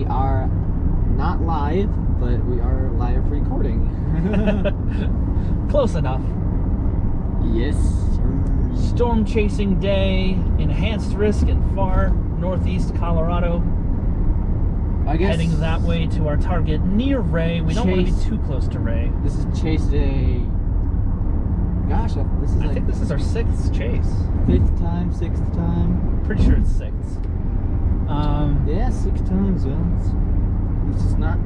We are not live, but we are live recording. Close enough. Yes, sir. Storm chasing day, enhanced risk in far northeast Colorado. I guess Heading that way to our target near Wray. We don't want to be too close to Wray. This is chase day. Gosh, this is I think this is our 6th chase. 5th time, 6th time. Pretty sure it's 6th. Yeah, 6 times. Yeah, it's just not.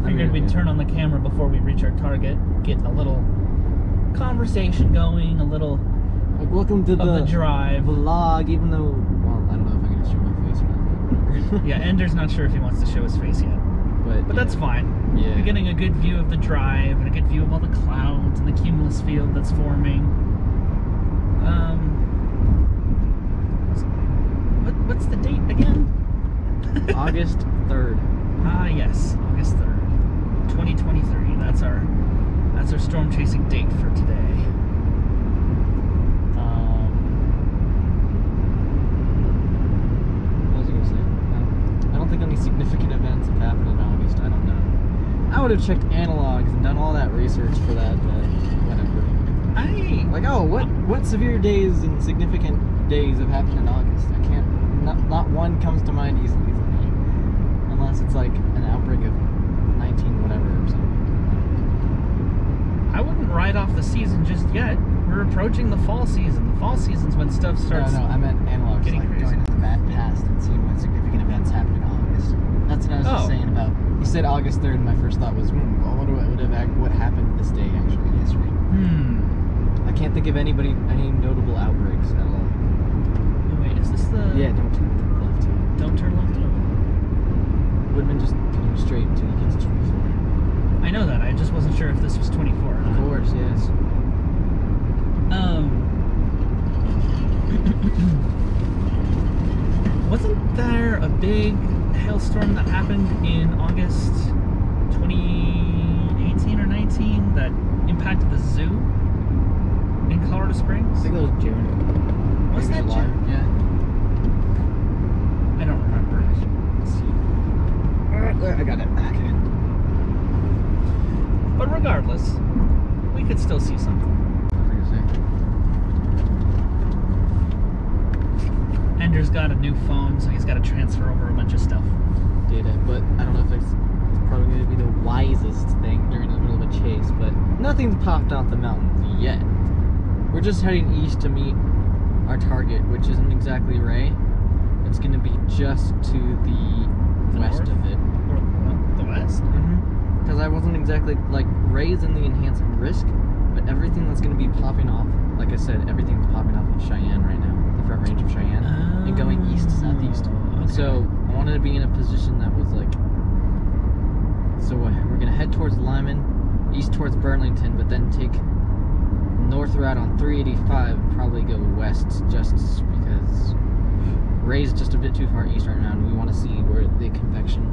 Figured we'd turn on the camera before we reach our target, get a little conversation going, a little like welcome to the drive vlog. Even though, well, I don't know if I'm gonna show my face or not. Yeah, Ender's not sure if he wants to show his face yet, but yeah, that's fine. Yeah, we're getting a good view of the drive and a good view of all the clouds and the cumulus field that's forming. What's the date again? August 3rd. Ah, yes, August 3rd, 2023. That's our storm chasing date for today. What was I gonna say? I don't think any significant events have happened in August. I don't know. I would have checked analogs and done all that research for that, but whatever. What severe days and significant days have happened in August? I can't. Not one comes to mind easily for me, unless it's like an outbreak of 19 whatever or something. I wouldn't write off the season just yet. We're approaching the fall season. The fall season's when stuff starts. No, I meant analogs, getting like crazy. going to the past and seeing what significant events happened in August. That's what I was just saying about. You said August 3rd, and my first thought was, what happened this day actually in history? I can't think of any notable outbreaks at all. Oh, wait, is this the? Yeah, don't turn left. Don't turn left. Would have been just going straight until you get to 24. I know that. I just wasn't sure if this was 24 or not. Of course, yes. Wasn't there a big hailstorm that happened in August 2018 or 19 that impacted the zoo in Colorado Springs? I think that was June. Was that July? June? Yeah. I don't remember. Let's see. Alright, there, I got it. Okay. But regardless, we could still see something. What was I gonna say? Ender's got a new phone, so he's got to transfer over a bunch of stuff. Data, but I don't know if it's probably going to be the wisest thing during the middle of a chase, but nothing's popped off the mountains yet. We're just heading east to meet our target, which isn't exactly Wray. It's going to be just to the west north? of it. Or the west? Because I wasn't exactly, like, Ray's in the enhanced risk, but everything that's going to be popping off, like I said, everything's popping off of Cheyenne right now, the front range of Cheyenne, and going east, southeast. Okay. So I wanted to be in a position that was like, so we're going to head towards Lyman, east towards Burlington, but then take north route on 385 and probably go west just because Ray's just a bit too far east right now, and we want to see where the convection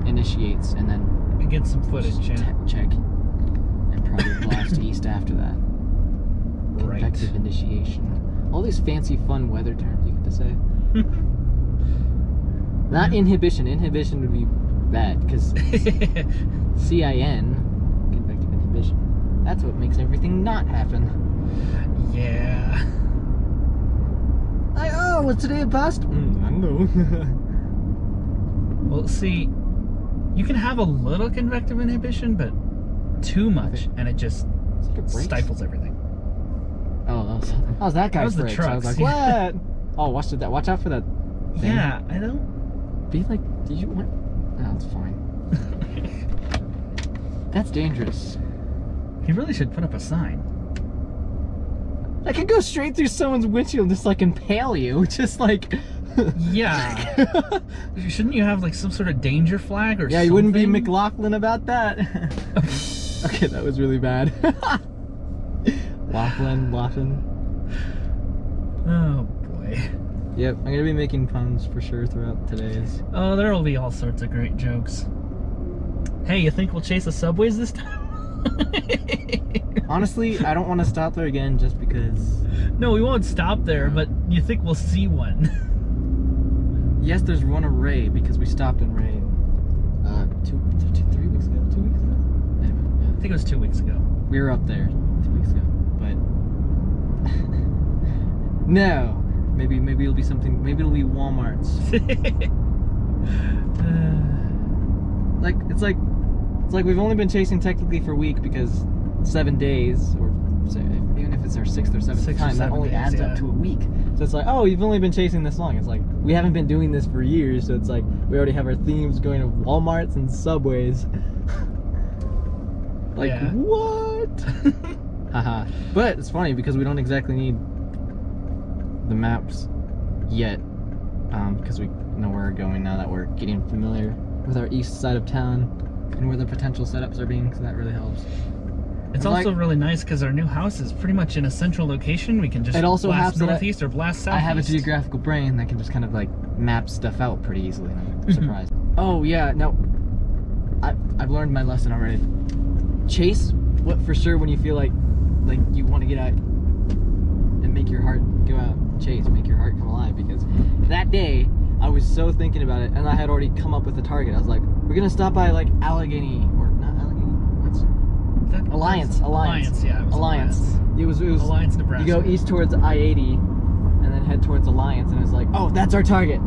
initiates, and then get some footage, check, and probably blast east after that. Right. Convective initiation. All these fancy, fun weather terms you get to say. Not inhibition. Inhibition would be bad, because CIN, convective inhibition, that's what makes everything not happen. Yeah. Was today a bust? I know. Well, see, you can have a little convective inhibition, but too much, and it just stifles everything. Oh, that was that guy's the brakes. trucks. I was like, what? Oh, watch out for that thing. Yeah, I don't... Be like, did you want... No, it's fine. That's dangerous. He really should put up a sign. I could go straight through someone's windshield and just like impale you. Just like... Yeah. Shouldn't you have like some sort of danger flag or something? Yeah, you wouldn't be McLaughlin about that. Okay, that was really bad. Laughlin. Oh boy. Yep, I'm gonna be making puns for sure throughout today's. Oh, there will be all sorts of great jokes. Hey, you think we'll chase the subways this time? Honestly, I don't want to stop there again just because... No, we won't stop there, but you think we'll see one? guess there's one of Wray because we stopped in Wray 3 weeks ago? 2 weeks ago? Anyway, yeah. I think it was 2 weeks ago. We were up there 2 weeks ago, but no. Maybe it'll be something. Maybe it'll be Walmart's. It's like we've only been chasing technically for a week because 7 days, or even if it's our 6th or 7th time, that only adds up to a week. So it's like, oh, you've only been chasing this long. It's like we haven't been doing this for years. So it's like we already have our themes going to Walmarts and Subways. Like what? Haha. But it's funny because we don't exactly need the maps yet, because we know where we're going now that we're getting familiar with our east side of town and where the potential setups are being, so that really helps. It's also really nice because our new house is pretty much in a central location. We can just blast northeast or blast southeast. I have a geographical brain that can just kind of like map stuff out pretty easily, and I'm surprised. Oh yeah, no, I've learned my lesson already. Chase what for sure when you feel like you want to get out and make your heart go out. Chase, make your heart come alive, because that day I was so thinking about it and I had already come up with a target. I was like, we're gonna stop by like Allegheny, or not Allegheny, what's Alliance, yeah, it was Alliance. It was Alliance, Nebraska. You go east towards I-80 and then head towards Alliance, and it was like, oh, that's our target.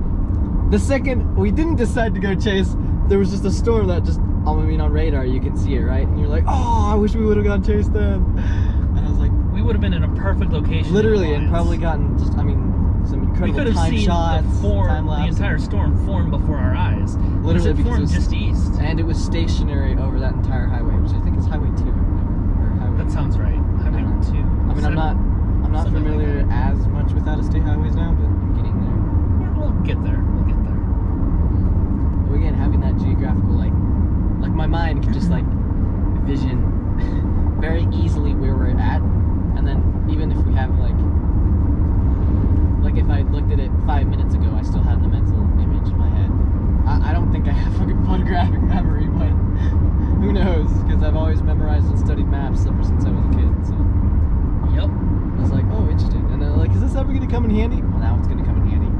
The second we didn't decide to go chase, there was just a storm that just, I mean, on radar you can see it, right? And you're like, oh, I wish we would have gone chase them. And I was like, we would have been in a perfect location. Literally, and probably gotten just, I mean, some incredible time shots. The entire storm form before our eyes. Literally, because it formed just east. And it was stationary over that entire highway, which I think is Highway 2. Or highway, that sounds right. Highway 2. I mean, I'm not familiar as much with out-of-state highways now, but I'm getting there. We'll get there. We'll get there. But again, having that geographical, like my mind can just like vision very easily where we're at. And then even if we have like if I looked at it 5 minutes ago, I still have the mental image in my head. I don't think I have fucking photographic memory, but who knows? Because I've always memorized and studied maps ever since I was a kid. So yep. I was like, oh, interesting. And then like, is this ever going to come in handy? Well, now it's going to come in handy.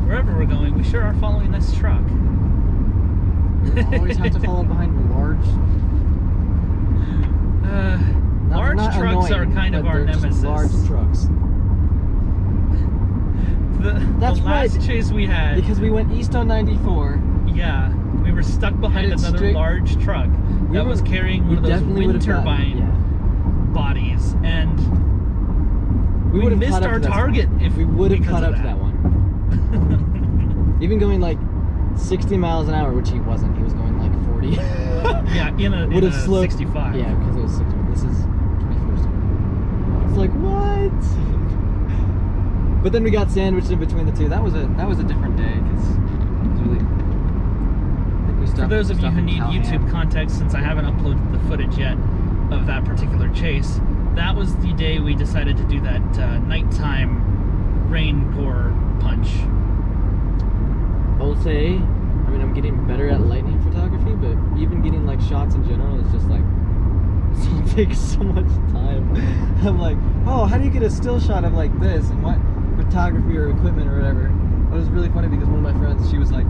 Wherever we're going, we sure are following this truck. We always have to follow behind large. Large trucks are kind of our nemesis. Large trucks. The last chase we had, because we went east on 94. Yeah, we were stuck behind another large truck that was carrying one of those wind turbine bodies, and we missed our target if we would have caught up to that one. Even going like 60 miles an hour, which he wasn't. He was going like 40. Yeah, in a 65. Yeah, because it was 60. This is 21st. It's like, what? But then we got sandwiched in between the two. That was a different day, because it was really. I think we stopped. For those of you who need YouTube context, since I haven't uploaded the footage yet of that particular chase, that was the day we decided to do that nighttime rain gore punch. I will say, I mean, I'm getting better at lightning photography, but even getting like shots in general is just like, it takes so much time. I'm like, oh, how do you get a still shot of like this, and what photography or equipment or whatever? It was really funny because one of my friends, she was like,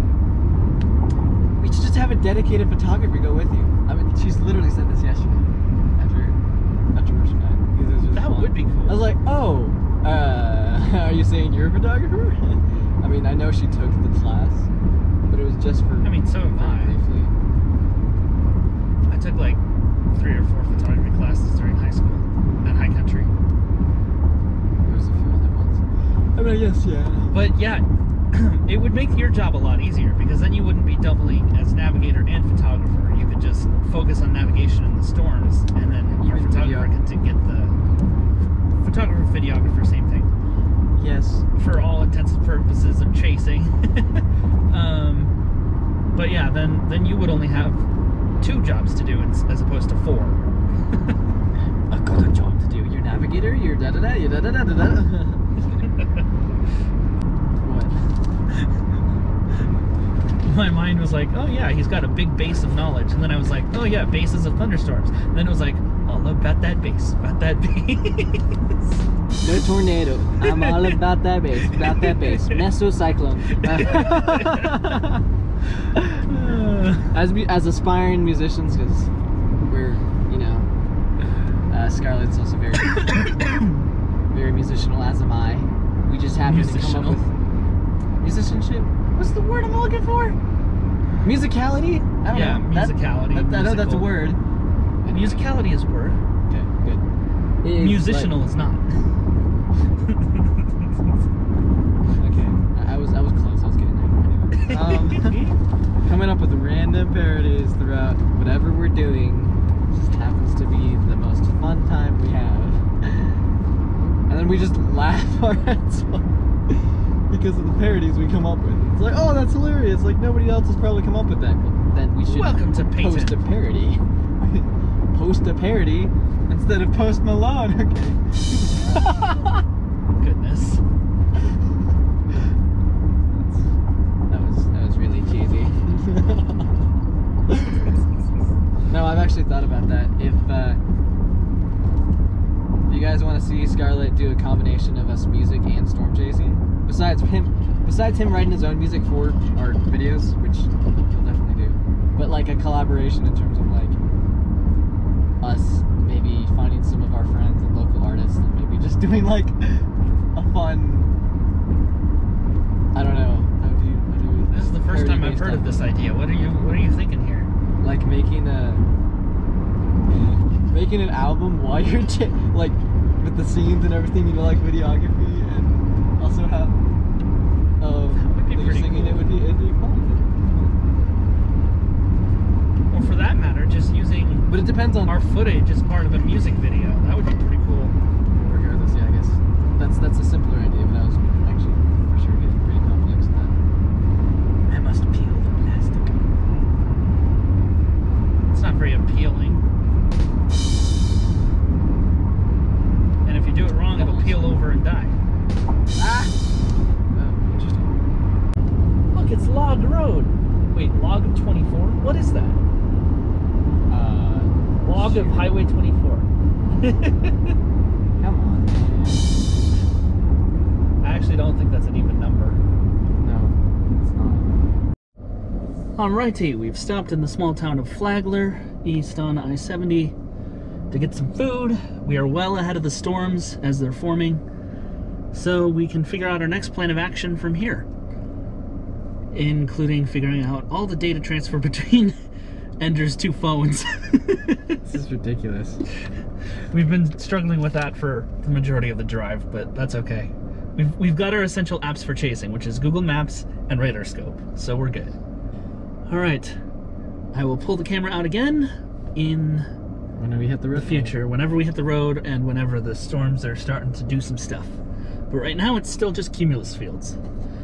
we should just have a dedicated photographer go with you. I mean, she's literally said this yesterday after first night. That would be cool. I was like, oh, are you saying you're a photographer? I mean, I know she took the class, but it was just for. I mean, so am I. Briefly. I took like 3 or 4 photography classes during high school at High Country. There was a few other ones. I mean, I guess, yeah. But yeah, it would make your job a lot easier, because then you wouldn't be doubling as navigator and photographer. You could just focus on navigation in the storms, and then your photographer could get the photographer, videographer, same thing. Yes. For all intents and purposes of chasing. But yeah, then you would only have 2 jobs to do as opposed to 4. A good job to do. Your navigator, your da-da-da, your da-da-da-da-da. What? My mind was like, oh yeah, he's got a big base of knowledge. And then I was like, oh yeah, bases of thunderstorms. And then it was like, a all about that bass, about that bass. No tornado. I'm all about that bass, Mesocyclone. As aspiring musicians, because we're, you know, Scarlet's also very, very musical, as am I. We just happen to come up with musicianship. What's the word I'm looking for? Musicality? I don't know. Musicality. I know that's a word. Musicality is a word. Okay, good. Musical is not. Okay, I was close. I was getting there. Anyway, coming up with random parodies throughout whatever we're doing just happens to be the most fun time we have, and then we just laugh our heads off because of the parodies we come up with. It's like, oh, that's hilarious. Like nobody else has probably come up with that. Well, then we should post a parody. Post a parody instead of Post Malone. Okay. Goodness. That was really cheesy. No, I've actually thought about that. If you guys want to see Scarlet do a combination of us music and storm chasing, besides him writing his own music for our videos, which he'll definitely do, but like a collaboration in terms of like us maybe finding some of our friends and local artists and maybe just doing like a fun, I don't know, how do you This is the first time I've heard of this idea. What are you thinking here? Like making an album while you're like with the scenes and everything, you know, like videography, and also have pretty singing. cool. It'd be fun. Or for that matter, just using But it depends on our footage as part of a music video. That would be pretty cool. Regardless, yeah, I guess that's a simpler idea, but I was actually for sure getting pretty complex in that. I must peel the plastic. It's not very appealing. And if you do it wrong, it'll peel over and die. Ah! Oh, interesting. Look, it's Log Road. Wait, Log of 24? What is that? Log of Highway 24. Come on, man. I actually don't think that's an even number. No, it's not. Alrighty, we've stopped in the small town of Flagler, east on I-70, to get some food. We are well ahead of the storms as they're forming, so we can figure out our next plan of action from here, including figuring out all the data transfer between Ender's two phones. This is ridiculous. We've been struggling with that for the majority of the drive, but that's okay. We've got our essential apps for chasing, which is Google Maps and Radar Scope, so we're good. Alright, I will pull the camera out again in When we hit the road. the future, whenever we hit the road and whenever the storms are starting to do some stuff. But right now it's still just cumulus fields,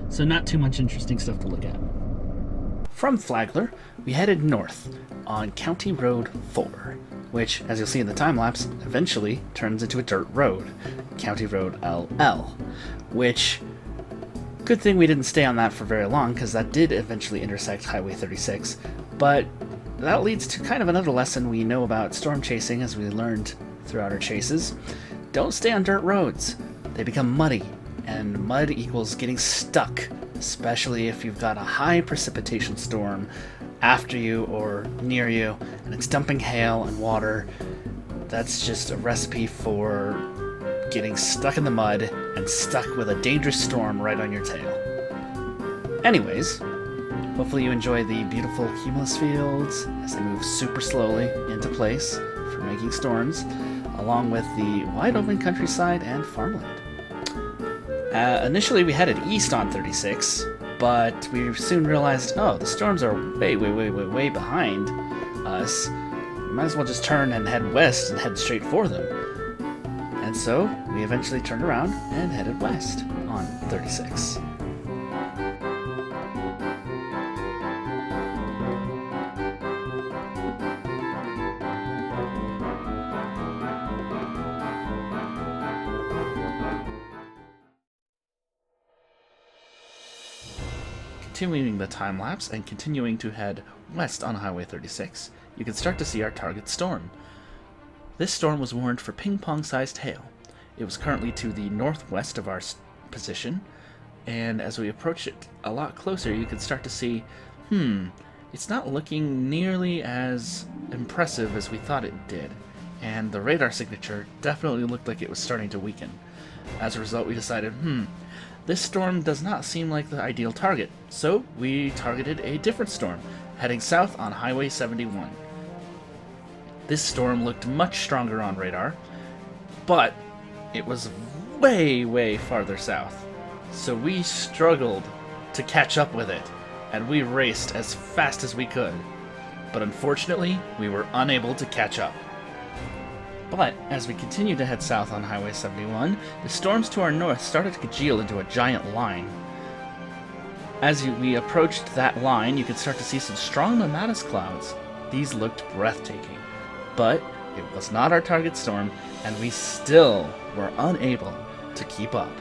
so not too much interesting stuff to look at. From Flagler, we headed north on County Road 4, which, as you'll see in the time-lapse, eventually turns into a dirt road, County Road LL, which, good thing we didn't stay on that for very long, because that did eventually intersect Highway 36, but that leads to kind of another lesson we know about storm chasing, as we learned throughout our chases. Don't stay on dirt roads. They become muddy, and mud equals getting stuck, especially if you've got a high precipitation storm after you or near you, and it's dumping hail and water. That's just a recipe for getting stuck in the mud and stuck with a dangerous storm right on your tail. Anyways, hopefully you enjoy the beautiful cumulus fields as they move super slowly into place for making storms, along with the wide open countryside and farmland. Initially we headed east on 36, but we soon realized, oh, the storms are way behind us. We might as well just turn and head west and head straight for them. And so we eventually turned around and headed west on 36. Continuing the time-lapse and continuing to head west on Highway 36, you can start to see our target storm. This storm was warned for ping-pong-sized hail. It was currently to the northwest of our position, and as we approached it a lot closer, you could start to see, it's not looking nearly as impressive as we thought it did, and the radar signature definitely looked like it was starting to weaken. As a result, we decided, this storm does not seem like the ideal target, so we targeted a different storm, heading south on Highway 71. This storm looked much stronger on radar, but it was way, way farther south, so we struggled to catch up with it, and we raced as fast as we could. But unfortunately, we were unable to catch up. But as we continued to head south on Highway 71, the storms to our north started to congeal into a giant line. As we approached that line, you could start to see some strong mammatus clouds. These looked breathtaking, but it was not our target storm, and we still were unable to keep up.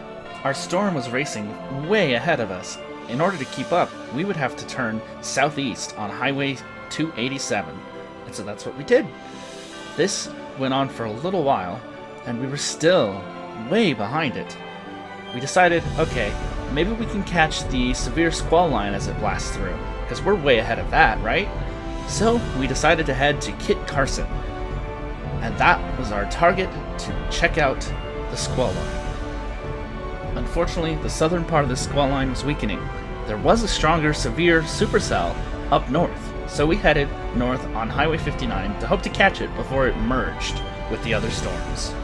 Our storm was racing way ahead of us. In order to keep up, we would have to turn southeast on Highway 287, and so that's what we did. This went on for a little while, and we were still way behind it. We decided, okay, maybe we can catch the severe squall line as it blasts through, because we're way ahead of that, right? So we decided to head to Kit Carson, and that was our target to check out the squall line. Unfortunately, the southern part of the squall line was weakening. There was a stronger severe supercell up north, so we headed north on Highway 59 to hope to catch it before it merged with the other storms.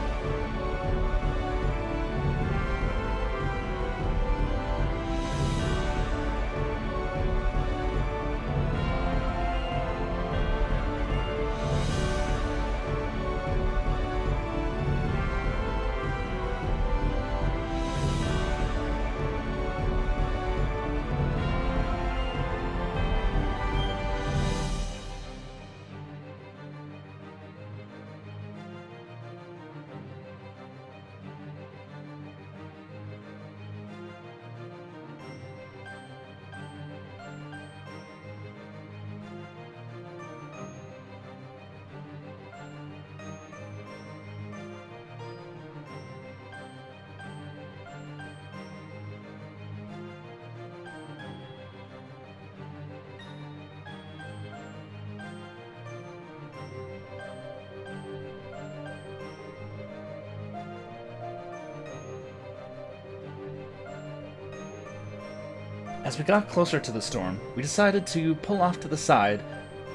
As we got closer to the storm, we decided to pull off to the side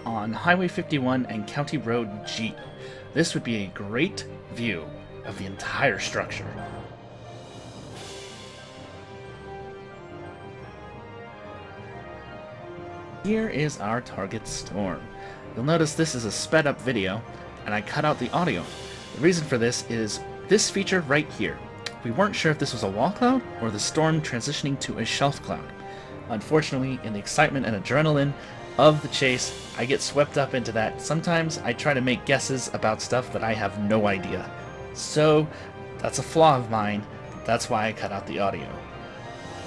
on Highway 51 and County Road G. This would be a great view of the entire structure. Here is our target storm. You'll notice this is a sped up video, and I cut out the audio. The reason for this is this feature right here. We weren't sure if this was a wall cloud or the storm transitioning to a shelf cloud. Unfortunately, in the excitement and adrenaline of the chase, I get swept up into that. Sometimes I try to make guesses about stuff that I have no idea. So, that's a flaw of mine. That's why I cut out the audio.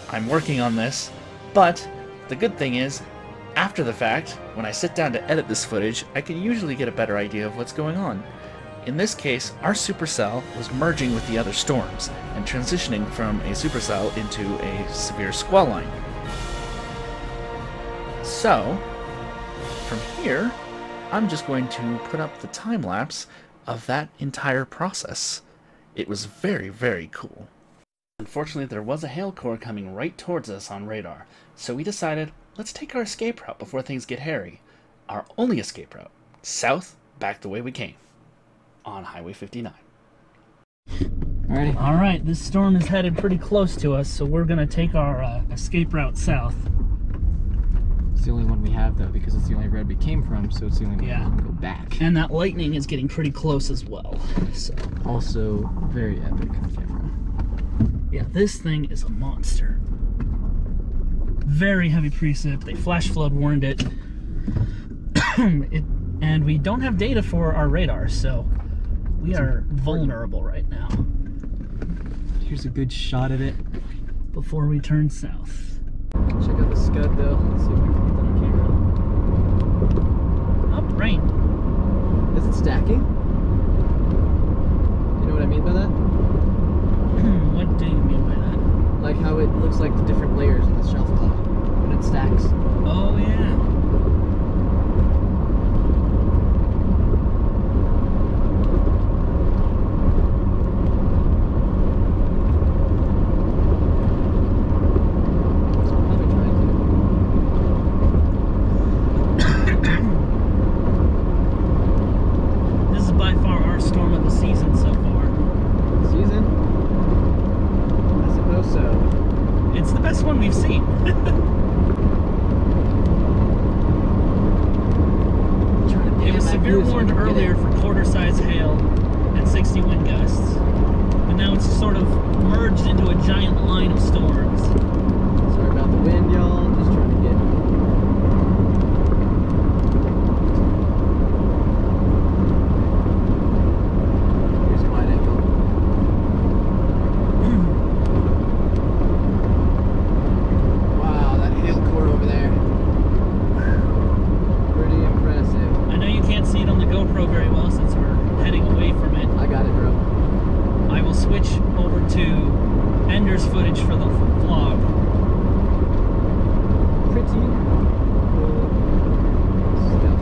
I'm working on this, but the good thing is, after the fact, when I sit down to edit this footage, I can usually get a better idea of what's going on. In this case, our supercell was merging with the other storms, and transitioning from a supercell into a severe squall line. So, from here, I'm just going to put up the time lapse of that entire process. It was very, very cool. Unfortunately, there was a hail core coming right towards us on radar, so we decided, let's take our escape route before things get hairy. Our only escape route, south, back the way we came, on Highway 59. Alrighty. Alright, this storm is headed pretty close to us, so we're going to take our escape route south. It's the only one we have, though, because it's the only road we came from, so it's the only one we can go back. And that lightning is getting pretty close as well. So Also, very epic on camera. yeah, this thing is a monster. Very heavy precip. They flash flood warned it. And we don't have data for our radar, so we are vulnerable right now. Here's a good shot of it. Before we turn south. Check out the scud, though. Let's see if we can get that on camera. Up, rain. Is it stacking? what I mean by that? What do you mean by that? Like how it looks like the different layers of the shelf cloud when it stacks. Oh, yeah. We've seen. It was severe warned earlier for quarter-size hail and 60 wind gusts, but now it's sort of merged into a giant line of storms. Sorry about the wind, y'all. Just trying to get. Here's a wide angle. Over there. Pretty impressive. I know you can't see it on the GoPro very well since we're heading away from it. I got it, bro. I will switch over to Ender's footage for the vlog. Pretty cool stuff.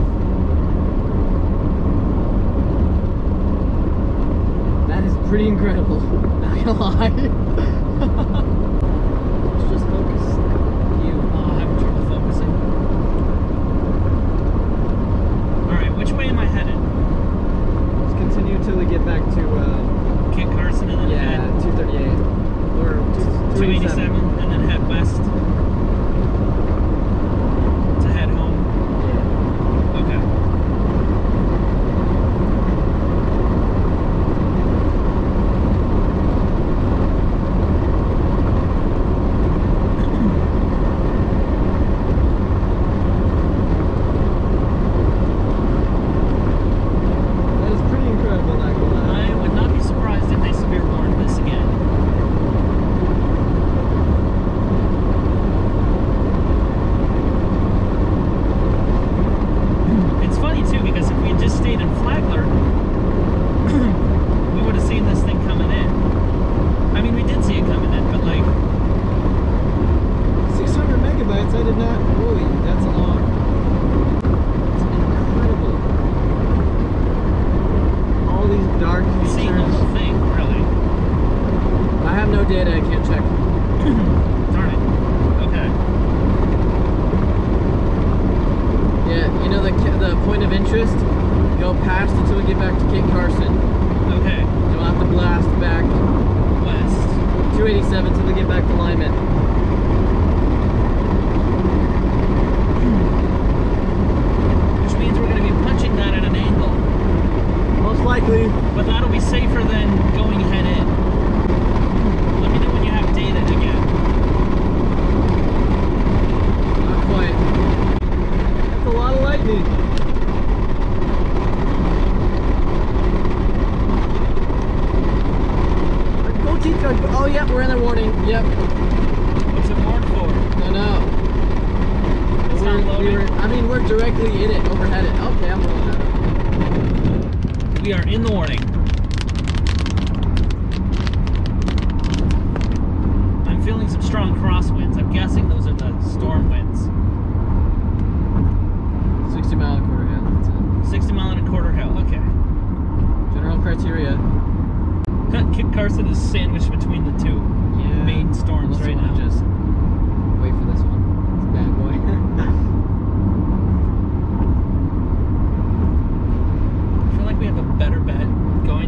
That is pretty incredible. Not gonna lie. Let's just focus. Which way am I headed? Let's continue until we get back to Kit Carson and then head 238 or 287 and then head west to head home. Yeah. Okay. Data, I can't check. Darn it. Okay. Yeah, you know the point of interest? Go past until we get back to Kit Carson. Okay. You'll have to blast back west. 287 till we get back to Lyman. Which means we're going to be punching that at an angle. Most likely. But that'll be safer than going head in. Let me know when you have data again. Not quite. That's a lot of lightning. Go keep going. Oh, yep, we're in the warning. Yep. What's it warned for? No. It's not loading? We're directly in it, overhead it. Okay, I'm rolling that up. We are in the warning. Feeling some strong crosswinds. I'm guessing those are the storm winds. 60 mile and a quarter hail. That's it. 60 mile and a quarter hail. Okay. General criteria. Kit Carson is sandwiched between the two main storms right now. Just wait for this one. It's a bad boy. I feel like we have a better bet going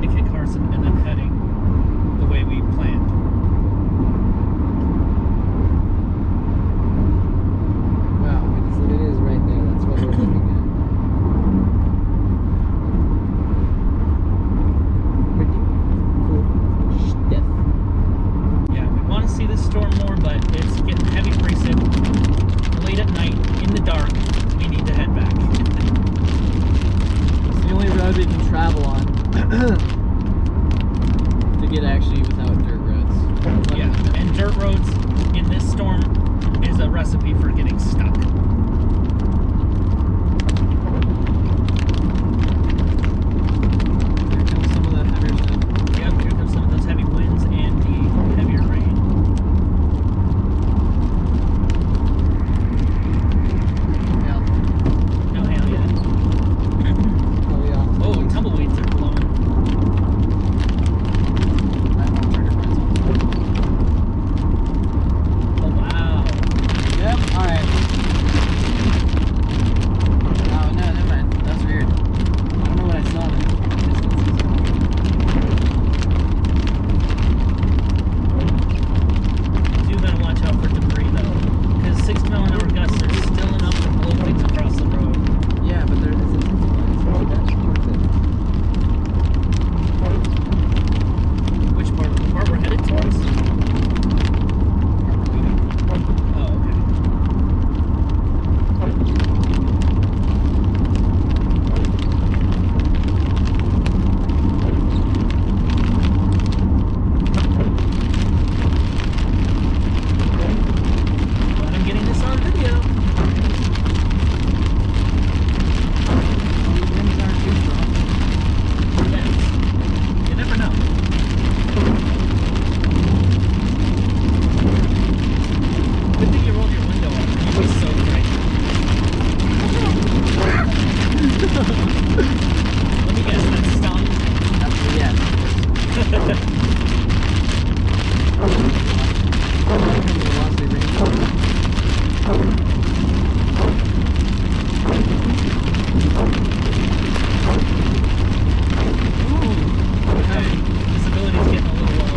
Visibility's getting a little low.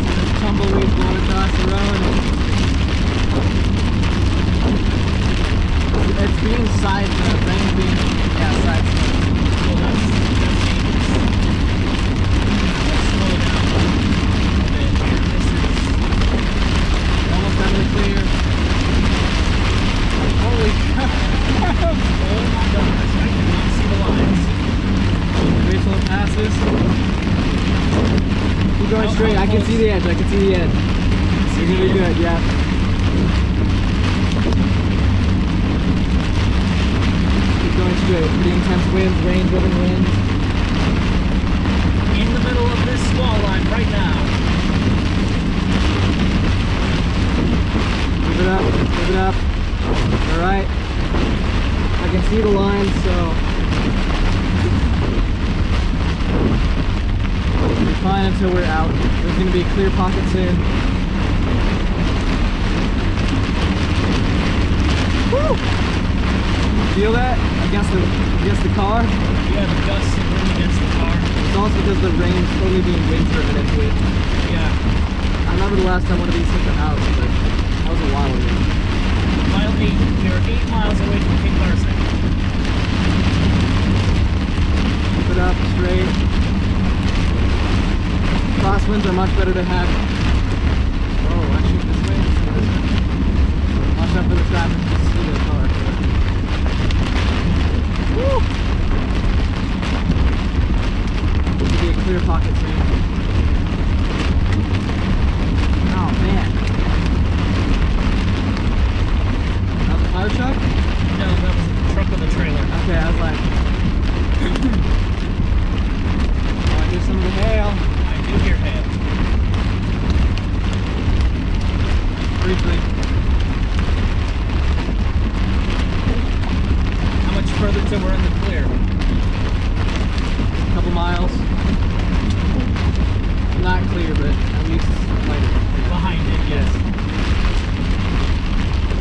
There's tumbleweeds going across the road. It's being side, rain being, side snow. Well, that's dangerous. Let's slow down a bit here. This is Almost done with clear. Holy crap! oh my gosh, I cannot see the lines. Wait till it passes. Keep going straight. I can see the edge. I can see the edge. You're gonna be good. Yeah. Keep going straight. Pretty intense winds, rain-driven winds. In the middle of this squall line right now. Move it up. Move it up. All right. I can see the line, so we're fine until we're out. There's going to be a clear pocket soon. Woo! Feel that? Against the car? Yeah, the gusts are really against the car. It's also because the rain's totally being wind-driven into it. Yeah. I remember the last time one of these hit the house, but that was a while ago. Mile 8, we are 8 miles away from King Larson. Keep it up, straight. Crosswinds are much better to have. Oh, actually this way. Watch out for the traffic. Just see the car. Woo! This could be a clear pocket soon. Oh man. That was a fire truck? No, that was the truck with a trailer. Okay, I was like, oh, I hear some of the hail. I do hear hail. Briefly. How much further till we're in the clear? A couple miles. Not clear, but at least lighter. Behind it, yes.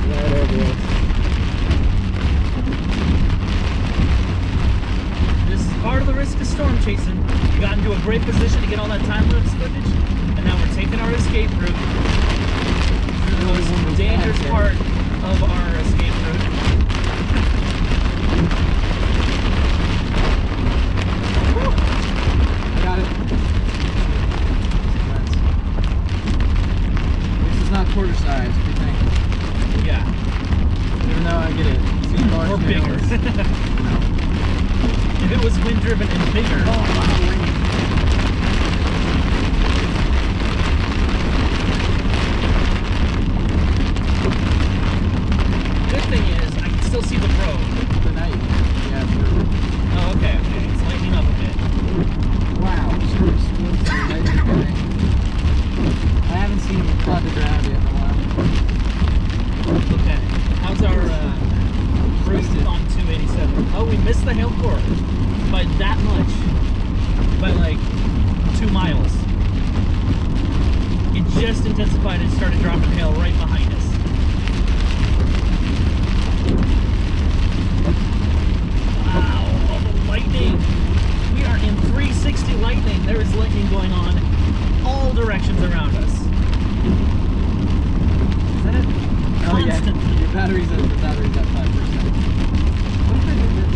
There it is. This is part of the risk of storm chasing. We got into a great position to get all that time-lapse footage, and now we're taking our escape route through the most dangerous part of our escape route. Woo! I got it. This is not quarter size, what do you think? Yeah. Even though I get it. It's large Or bigger. If it was wind-driven and bigger. Oh, wow, wind. Good thing is, I can still see the road. But now you can. Yeah, sure. Oh, okay, okay. It's lightening up a bit. Wow, sort of splits the lightning guy. I haven't seen him flood the ground yet in a while. Okay. How's our route on 287? Oh, we missed the hail core by that much. By like 2 miles. It just intensified and started dropping hail right behind us. Wow, all the lightning. We are in 360 lightning. There is lightning going on all directions around us. Is that it? Oh yeah, Constantly. your battery's at 5%. What if I did this?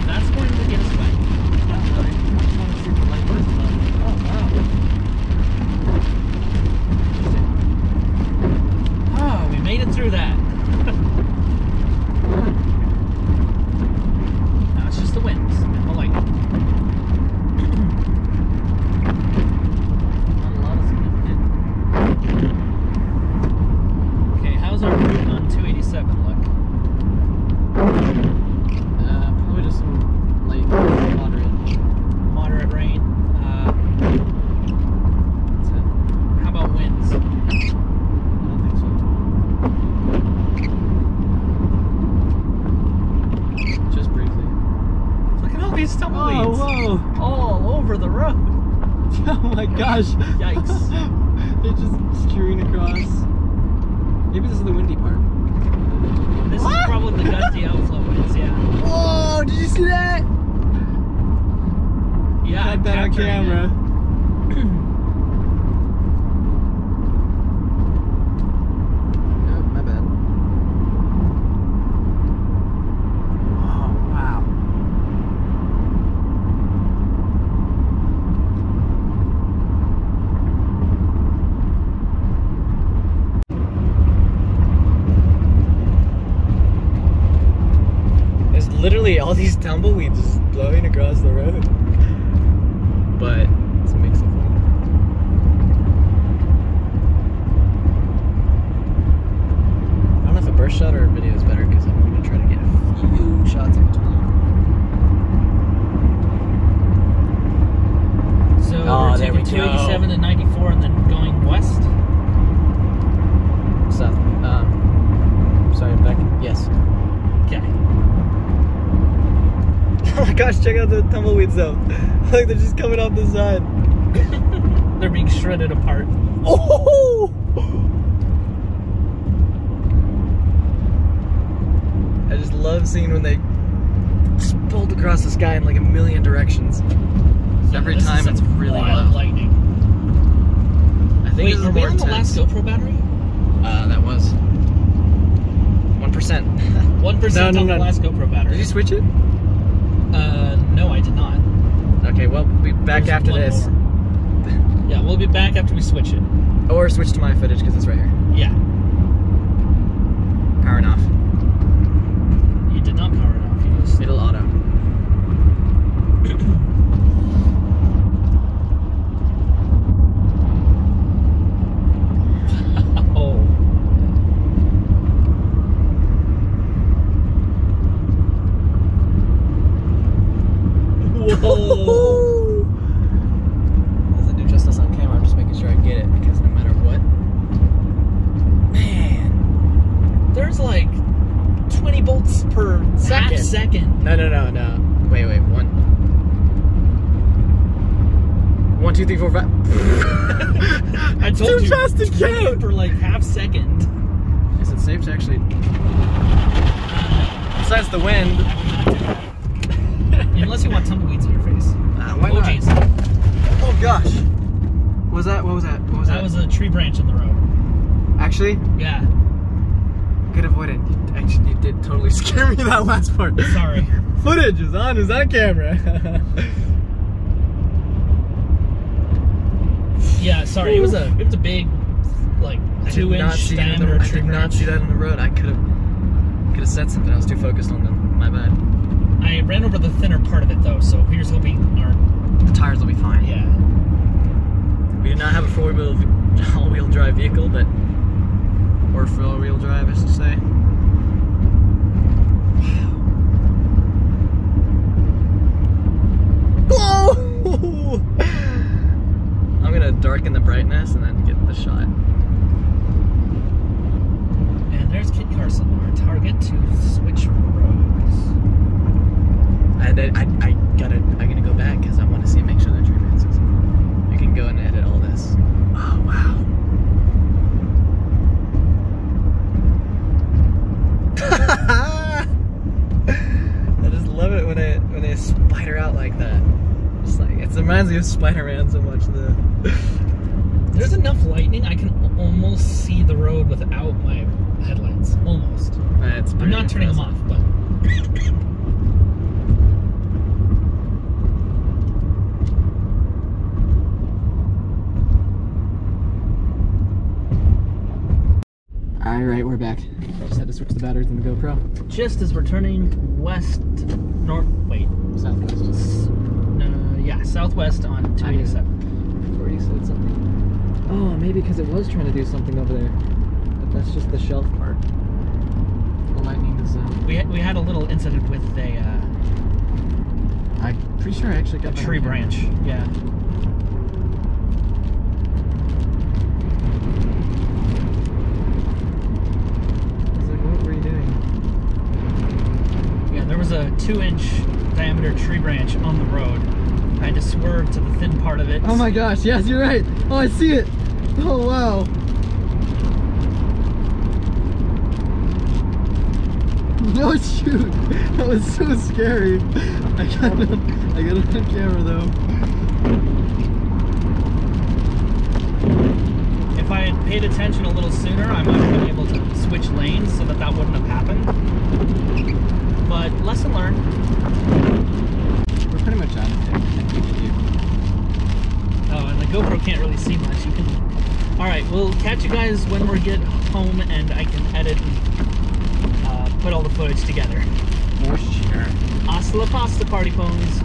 That's going to get us back. Oh, sorry. I just want to shoot the light this time. Oh wow. Oh, we made it through that. Now it's just the winds and the lightning. Not a lot of significant. Okay, how's our route on 287 look? Probably just some light, moderate. Moderate rain. That's it. How about winds? I don't think so. Just briefly. Look at all these tumbleweeds. Oh, whoa! All over the road. Oh my gosh! Yikes. They're just skewing across. Maybe Maybe this is the windy part. This is probably the gusty outflow winds, yeah. Whoa, did you see that? Yeah, Got that on camera. Oh, my bad. Oh, wow. There's literally all these tumbleweeds just blowing across the road. But it's a mix of fun. I don't know if a burst shot or a video is better because I'm going to try to get a few shots in between. So we're taking 287 to 94 and then going west? South. Sorry, back. Yes. Okay. Oh my gosh, check out the tumbleweeds though. Like they're just coming off the side. They're being shredded apart. Oh! I just love seeing when they spilled across the sky in like a million directions. Yeah, Every time it's really wild loud. lightning. I think Wait, this is are we more on the last intense. GoPro battery? That was 1%. 1% No, on the last GoPro battery. Did you switch it? No, I did not. Okay, well, we'll be back There's after one this. more. Yeah, we'll be back after we switch it. Or switch to my footage because it's right here. Yeah. Powering off. You did not power it off. You just... It'll auto. Oh. Whoa. Doesn't do justice on camera. I'm just making sure I get it because no matter what. Man. There's like 20 bolts per second. half second. No. Wait. 1, 2, 3, 4, 5. I told Too you. fast to 20 count. for like half second. Is it safe to actually? Besides the wind. Unless you want tumbleweeds in your face. Why Oh, not? jeez. Oh gosh. What was that? That was a tree branch in the road. Actually, Yeah. good avoided. Actually, you did totally scare me that last part. Sorry. Footage is on camera. Yeah, sorry. It was a big, like, 2-inch diameter I tree did not branch. see that on the road. I could have said something. I was too focused on them. My bad. I ran over the thinner part of it though, so here's hoping our The tires will be fine. yeah. We do not have a all-wheel drive vehicle, but or four-wheel drive, I should say. Whoa! I'm gonna darken the brightness and then get the shot. And there's Kit Carson, our target to switch roads. I'm gonna go back because I want to see, make sure the tree branches. You can go and edit all this. Oh wow! I just love it when they spider out like that. It's like it reminds me of Spider-Man so much. There's enough lightning I can almost see the road without my headlights. Almost. I'm not turning them off, but. Alright, we're back. Just had to switch the batteries in the GoPro. Just as we're turning southwest on 287. Before you said something. Oh, maybe because it was trying to do something over there. But that's just the shelf part. The lightning is We had a little incident with a I'm pretty sure I actually got that tree on camera. branch. Yeah. I was like, what were you doing? Yeah, there was a 2-inch diameter tree branch on the road. I had to swerve to the thin part of it. Oh my gosh, yes, you're right. Oh, I see it. Oh, wow. No, shoot! That was so scary. I got it on camera though. If I had paid attention a little sooner, I might have been able to switch lanes so that wouldn't have happened. But lesson learned. We're pretty much out of it. Oh, and the GoPro can't really see much. You can. All right, we'll catch you guys when we get home and I can edit and put all the footage together. For sure. Hasta la pasta, party ponies.